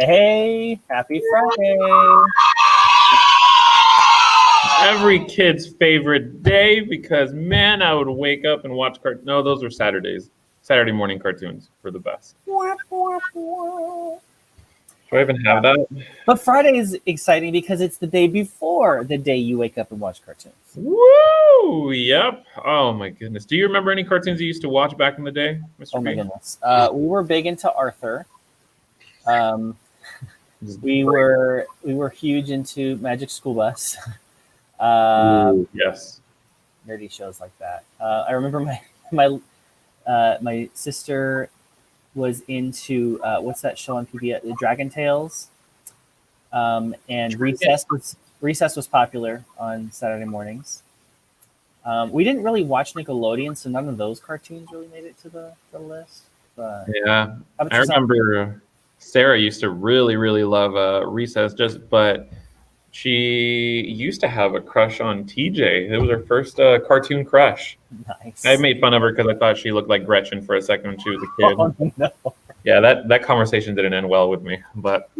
Hey, happy Friday. Every kid's favorite day because, man, I would wake up and watch No, those were Saturdays. Saturday morning cartoons were the best. Do I even have that? But Friday is exciting because it's the day before the day you wake up and watch cartoons. Woo! Yep. Oh, my goodness. Do you remember any cartoons you used to watch back in the day, Mr. Oh, my B? goodness. We were big into Arthur. We were huge into Magic School Bus. Yes. Nerdy shows like that. I remember my sister was into what's that show on PBS? The Dragon Tales. And Recess was popular on Saturday mornings. We didn't really watch Nickelodeon, so none of those cartoons really made it to the list. But yeah, I remember Sarah used to really, really love Recess, but she used to have a crush on TJ. It was her first cartoon crush. Nice. I made fun of her because I thought she looked like Gretchen for a second when she was a kid. Oh, no. Yeah, that conversation didn't end well with me. But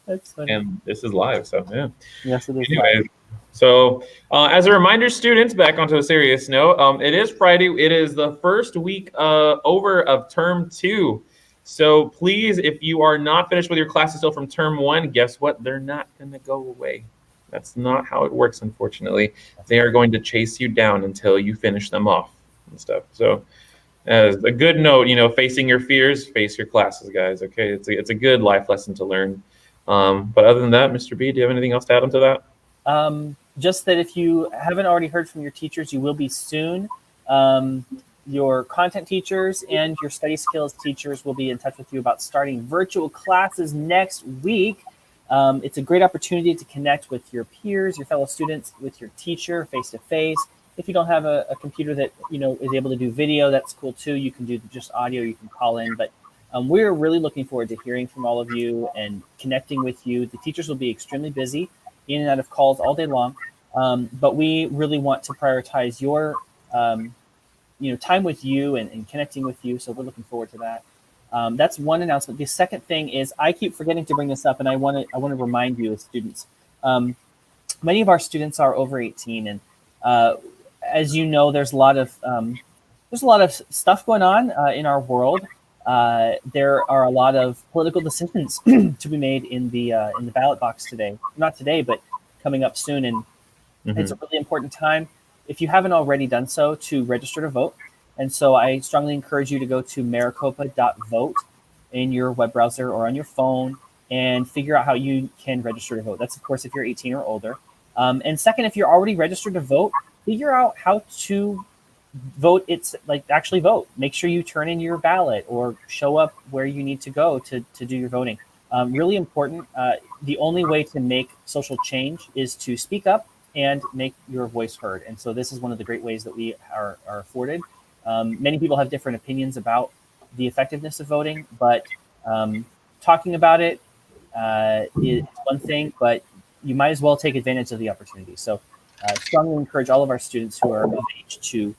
that's funny. And this is live, so yeah. Yes, it is. Anyways, so as a reminder, students, back onto a serious note, it is Friday. It is the first week over of term 2. So please, if you are not finished with your classes still from term 1, guess what? They're not going to go away. That's not how it works, unfortunately. They are going to chase you down until you finish them off and stuff. So as a good note, facing your fears, face your classes, guys. Okay, it's a good life lesson to learn. But other than that, Mr. B, do you have anything else to add on to that? Just that if you haven't already heard from your teachers, you will be soon. Your content teachers and your study skills teachers will be in touch with you about starting virtual classes next week. It's a great opportunity to connect with your peers, your fellow students, with your teacher face-to-face. If you don't have a computer that is able to do video, that's cool too. You can do just audio, you can call in. But we're really looking forward to hearing from all of you and connecting with you. The teachers will be extremely busy, in and out of calls all day long. But we really want to prioritize your time with you and connecting with you. So we're looking forward to that. That's one announcement. The second thing is I keep forgetting to bring this up, and I want to remind you as students. Many of our students are over 18, and as you know, there's a lot of stuff going on in our world. There are a lot of political decisions to be made in the ballot box today. Not today, but coming up soon, and it's a really important time. If you haven't already done so, to register to vote. And so I strongly encourage you to go to maricopa.vote in your web browser or on your phone and figure out how you can register to vote. That's, of course, if you're 18 or older. And second, if you're already registered to vote, figure out how to vote. It's like actually vote. Make sure you turn in your ballot or show up where you need to go to do your voting. Really important. The only way to make social change is to speak up and make your voice heard. And so this is one of the great ways that we are afforded. Many people have different opinions about the effectiveness of voting, but talking about it is one thing, but you might as well take advantage of the opportunity. So strongly encourage all of our students who are of age to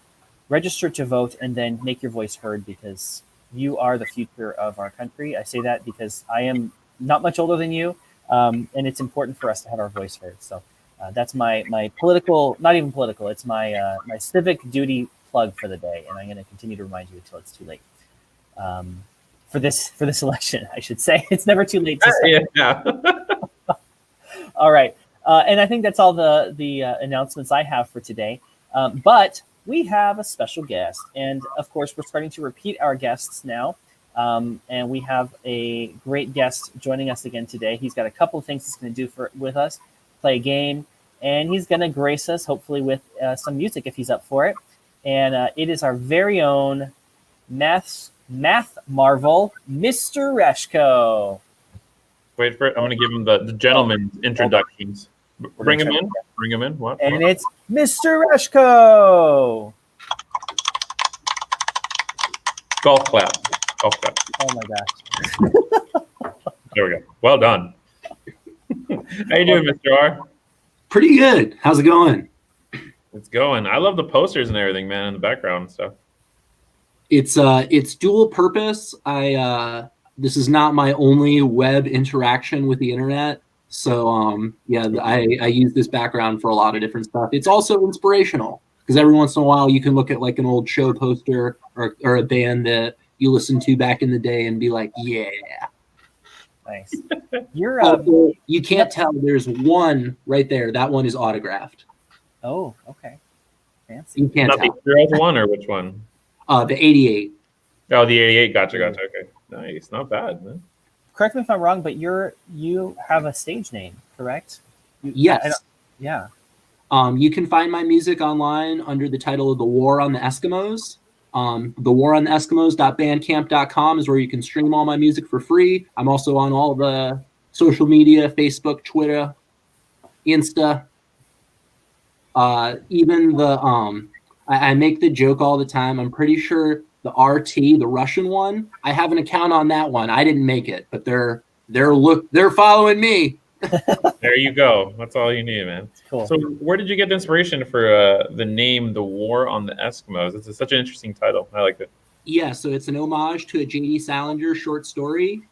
register to vote and then make your voice heard, because you are the future of our country. I say that because I am not much older than you, and it's important for us to have our voice heard. So that's my political, not even political, it's my my civic duty plug for the day, and I'm going to continue to remind you until it's too late. For this election, I should say. It's never too late to start. Yeah. All right. And I think that's all the announcements I have for today. But we have a special guest. And of course, we're starting to repeat our guests now. And we have a great guest joining us again today. He's got a couple of things he's going to do with us, play a game, and he's going to grace us, hopefully, with some music if he's up for it. And it is our very own math marvel, Mr. Rashkow. Wait for it. I'm going to give him the gentleman's introductions. Bring him in. Bring him in. What? And it's Mr. Rashkow. Golf clap. Golf clap. Oh my gosh. There we go. Well done. How you doing, Mr. R? Pretty good. How's it going? It's going. I love the posters and everything, man, in the background and stuff. It's dual purpose. I this is not my only web interaction with the internet. So yeah, I use this background for a lot of different stuff. It's also inspirational because every once in a while you can look at like an old show poster or a band that you listened to back in the day and be like, yeah. Nice. You're you can't tell. There's one right there. That one is autographed. Oh, okay. Fancy. You can't Not tell. the Heroes one or which one? The 88. Oh, the 88. Gotcha. Okay, nice. Not bad, man. Correct me if I'm wrong, but you have a stage name, correct? Yes. Yeah. You can find my music online under the title of The War on the Eskimos. TheWarOnTheEskimos.bandcamp.com is where you can stream all my music for free. I'm also on all the social media, Facebook, Twitter, Insta. Even the I make the joke all the time. I'm pretty sure the RT, the Russian one, I have an account on that one. I didn't make it, but they're following me. There you go. That's all you need, man. Cool. So where did you get the inspiration for the name The War on the Eskimos? It's such an interesting title. I like it. Yeah, so it's an homage to a J.D. Salinger short story.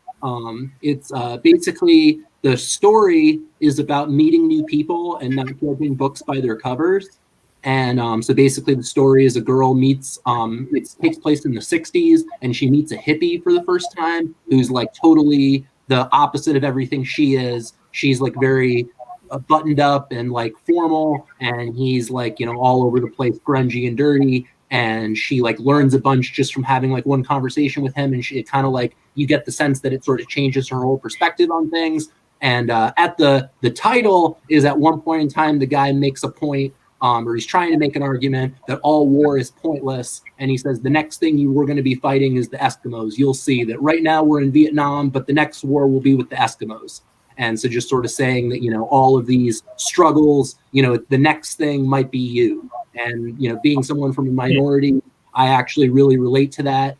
It's basically the story is about meeting new people and not judging books by their covers. And so basically the story is a girl meets, it takes place in the 60s, and she meets a hippie for the first time who's like totally the opposite of everything she is. She's like very buttoned up and like formal, and he's like, you know, all over the place, grungy and dirty. And she like learns a bunch just from having like one conversation with him. And it kind of like, you get the sense that it sort of changes her whole perspective on things. And at the title is at one point in time, the guy makes a point, or he's trying to make an argument that all war is pointless. And he says, the next thing we're going to be fighting is the Eskimos. You'll see that right now we're in Vietnam, but the next war will be with the Eskimos. And so just sort of saying that, you know, all of these struggles, you know, the next thing might be you. And, you know, being someone from a minority, I actually really relate to that,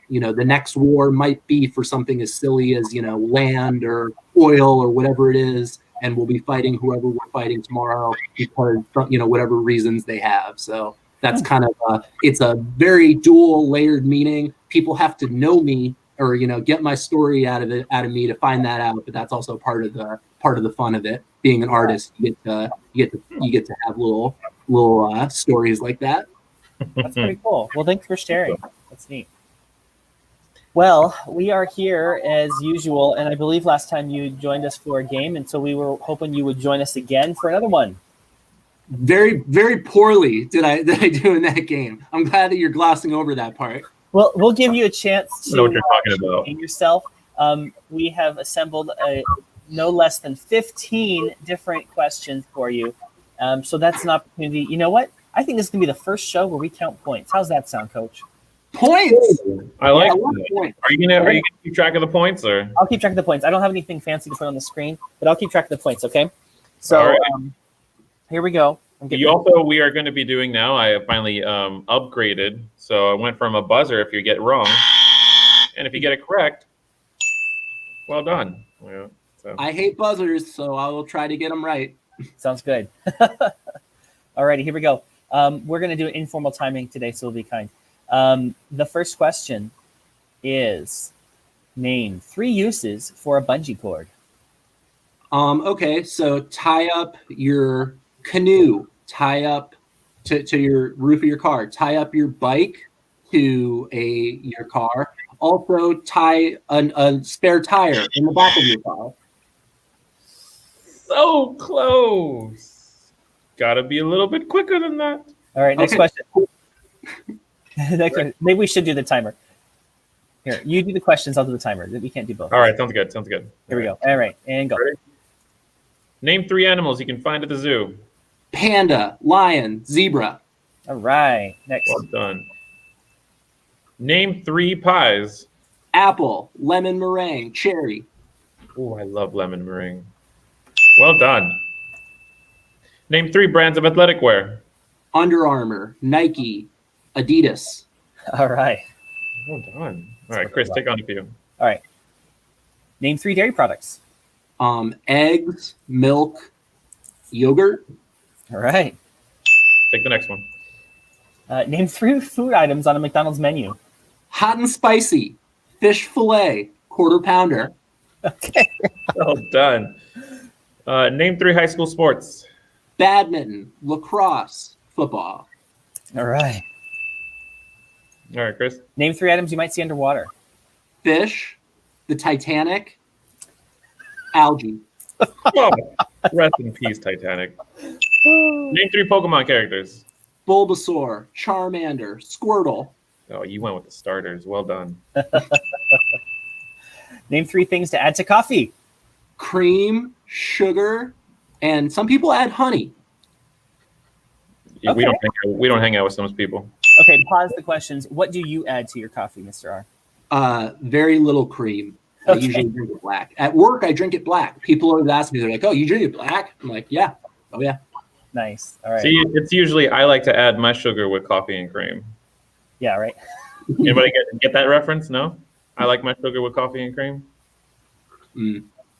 you know, the next war might be for something as silly as, you know, land or oil or whatever it is. And we'll be fighting whoever we're fighting tomorrow because, you know, whatever reasons they have. So that's kind of, it's a very dual layered meaning. People have to know me or, you know, get my story out of me to find that out. But that's also part of the fun of it. Being an artist, you get to have little stories like that. That's pretty cool. Well, thanks for sharing. That's neat. Well, we are here as usual, and I believe last time you joined us for a game, and so we were hoping you would join us again for another one. Very, very poorly did I do in that game. I'm glad that you're glossing over that part. Well, we'll give you a chance to know what you're talking about. Yourself. We have assembled no less than 15 different questions for you. So that's an opportunity. You know what? I think this is going to be the first show where we count points. How's that sound, Coach? Points. I like that. Are you gonna keep track of the points, or? I'll keep track of the points. I don't have anything fancy to put on the screen, but I'll keep track of the points. Okay. So right. Here we go. We are going to be doing now. I finally upgraded, so I went from a buzzer if you get it wrong, and if you get it correct, well done. Yeah, so. I hate buzzers, so I will try to get them right. Sounds good. Alrighty, here we go. We're going to do informal timing today, so we'll be kind. The first question is, name 3 uses for a bungee cord. Okay, so tie up your canoe, tie up to your roof of your car, tie up your bike to your car. Also tie a spare tire in the back of your car. So close. Gotta be a little bit quicker than that. All right, next question. Next one. Maybe we should do the timer. Here, you do the questions, I'll do the timer. We can't do both. All right, sounds good. Here we go. All right, and go. Ready? Name 3 animals you can find at the zoo. Panda, lion, zebra. All right, next. Well done. Name 3 pies. Apple, lemon meringue, cherry. Oh, I love lemon meringue. Well done. Name 3 brands of athletic wear. Under Armour, Nike, Adidas. All right. Well done. All right, Chris, take on a few. All right. Name 3 dairy products. Eggs, milk, yogurt. All right. Take the next one. Name 3 food items on a McDonald's menu. Hot and spicy, Fish fillet, quarter pounder. Okay. Well done. Name 3 high school sports. Badminton, lacrosse, football. All right. All right, Chris. Name 3 items you might see underwater. Fish, the Titanic, algae. Oh, rest in peace, Titanic. Name 3 Pokemon characters. Bulbasaur, Charmander, Squirtle. Oh, you went with the starters. Well done. Name 3 things to add to coffee. Cream, sugar, and some people add honey. Yeah, we don't hang out with those people. Okay, pause the questions. What do you add to your coffee, Mr. R? Very little cream. I usually drink it black. At work, I drink it black. People always ask me, they're like, "Oh, you drink it black?" I'm like, "Yeah." Oh, yeah. Nice. All right. See, it's usually I like to add my sugar with coffee and cream. Yeah, right. Anybody get that reference? No? I like my sugar with coffee and cream.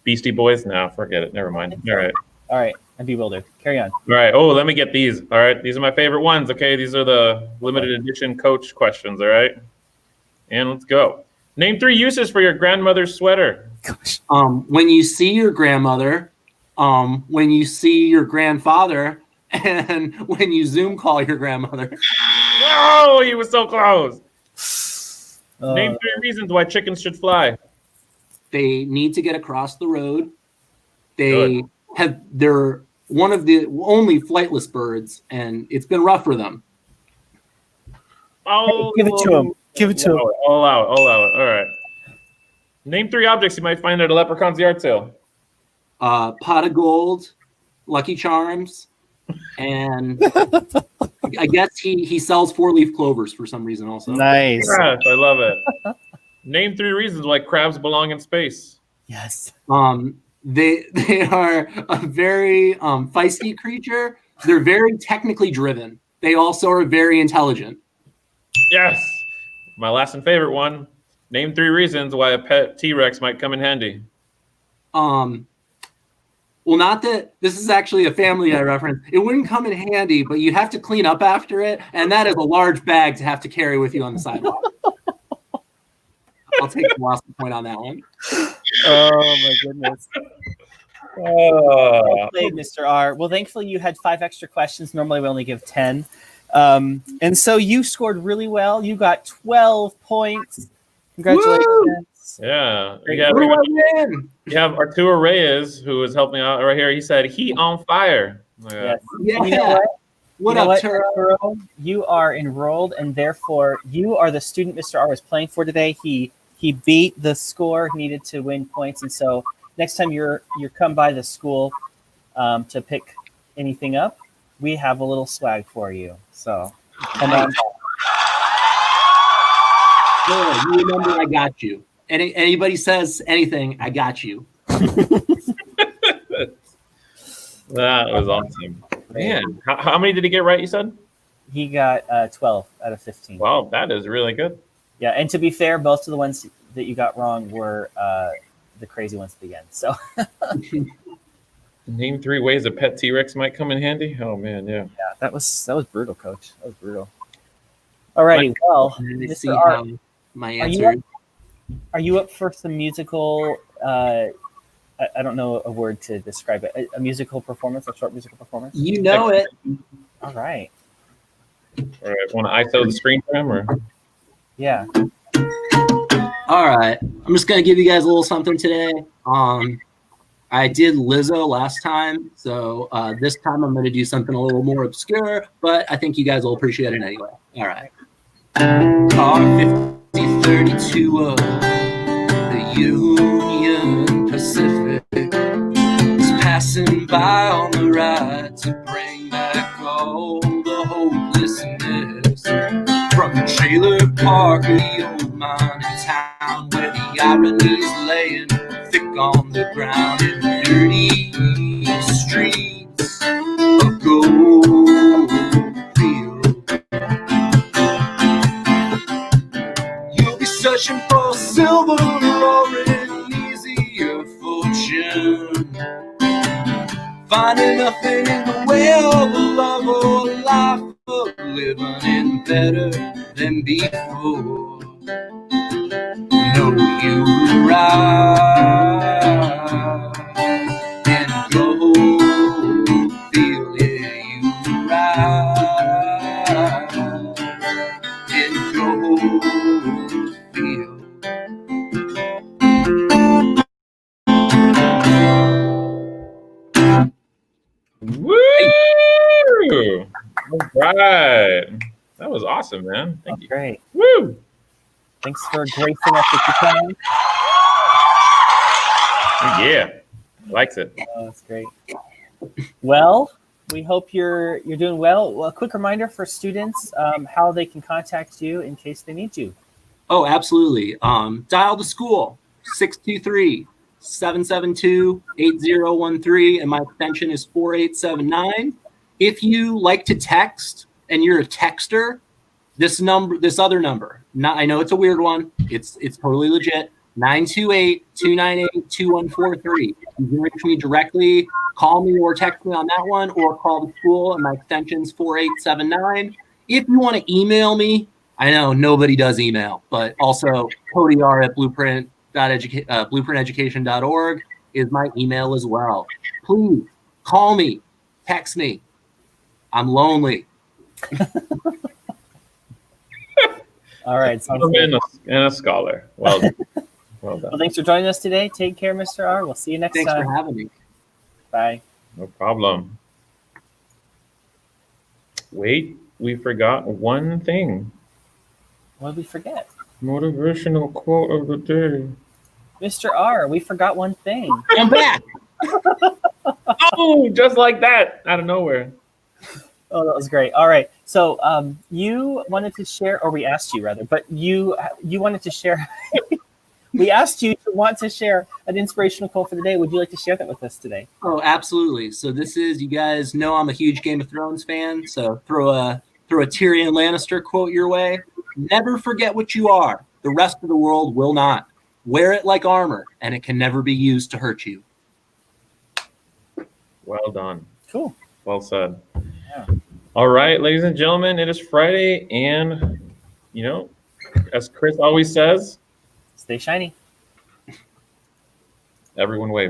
Beastie Boys? No, forget it. Never mind. All right. All right. I'd be bewildered. Carry on. All right. Oh, let me get these. All right. These are my favorite ones. Okay. These are the limited edition coach questions. All right. And let's go. Name 3 uses for your grandmother's sweater. Gosh. When you see your grandmother, when you see your grandfather, and when you Zoom call your grandmother. Oh, he was so close. Name 3 reasons why chickens should fly. They need to get across the road. They're one of the only flightless birds, and it's been rough for them. Oh, Give it to him. Give it to him. All out. All right. Name 3 objects you might find at a leprechaun's yard sale. Pot of gold, Lucky Charms, and I guess he sells 4-leaf clovers for some reason also. Nice. Yes, I love it. Name 3 reasons why crabs belong in space. Yes. They are a very feisty creature. They're very technically driven. They also are very intelligent. Yes. My last and favorite one. Name 3 reasons why a pet T-Rex might come in handy. Well, not that this is actually a family I reference. It wouldn't come in handy, but you'd have to clean up after it, and that is a large bag to have to carry with you on the sidewalk. I'll take the last point on that one. Oh my goodness. Well played, Mr. R. Well, thankfully you had 5 extra questions. Normally we only give 10. And so you scored really well. You got 12 points. Congratulations. Woo! Yeah. You have Arturo Reyes, who is helping out right here. He said, "He on fire." Yes. Yeah. And you know what? What up, Turo? Arturo? You are enrolled, and therefore you are the student Mr. R was playing for today. He beat the score he needed to win points, and so next time you're come by the school to pick anything up, we have a little swag for you. So come on. Yeah, you remember I got you. Anybody says anything, I got you. That was awesome. Man, how many did he get right, you said? He got 12 out of 15. Wow, that is really good. Yeah, and to be fair, most of the ones that you got wrong were the crazy ones at the end. So Name 3 ways a pet T-Rex might come in handy. Oh man, yeah. yeah, that was brutal, Coach. That was brutal. All righty, well, Let's see Mr. R, how my answer. are you up for some musical? I don't know a word to describe it. A musical performance, a short musical performance. You know it. All right. All right, want to ISO the screen for him, or? Yeah. All right. I'm just gonna give you guys a little something today. I did Lizzo last time, so this time I'm gonna do something a little more obscure, but I think you guys will appreciate it anyway. All right. Car 5032 of the Union Pacific is passing by on the right to bring back all the hopelessness from the trailer park of the old mining town where the irony's laying thick on the ground in the dirty streets of Goldfield. You'll be searching for silver or an easier fortune, finding nothing in the way of love or life, of living in better than before. know you ride in Cloverfield, yeah, you ride in Cloverfield. Woo! All right. That was awesome, man. Thank you. Great. Woo! Thanks for gracing us with your time. Yeah. Likes it. Oh, that's great. Well, we hope you're doing well. Well, a quick reminder for students how they can contact you in case they need you. Oh, absolutely. Dial the school, 623-772-8013, and my extension is 4879. If you like to text and you're a texter, this other number, I know it's a weird one. It's totally legit. 928-298-2143. You can reach me directly. Call me or text me on that one, or call the school, and my extension's 4879. If you want to email me, I know nobody does email, but also codyr@blueprinteducation.org is my email as well. Please call me, text me. I'm lonely. All right. Sounds good. And a scholar. Well done. Well Well, done. thanks for joining us today. Take care, Mr. R. We'll see you next Thanks time. for having me. Bye. No problem. Wait, we forgot one thing. What did we forget? Motivational quote of the day. Mr. R, we forgot one thing. I'm back. Oh, just like that, out of nowhere. Oh, that was great. All right. So you wanted to share, or we asked you rather, but you wanted to share. We asked you to want to share an inspirational quote for the day. Would you like to share that with us today? Oh, absolutely. So this is, you guys know I'm a huge Game of Thrones fan, so throw a Tyrion Lannister quote your way. Never forget what you are. The rest of the world will not. Wear it like armor, and it can never be used to hurt you. Well done. Cool. Well said. Yeah. All right, ladies and gentlemen, it is Friday, and as Chris always says, Stay shiny. everyone wave.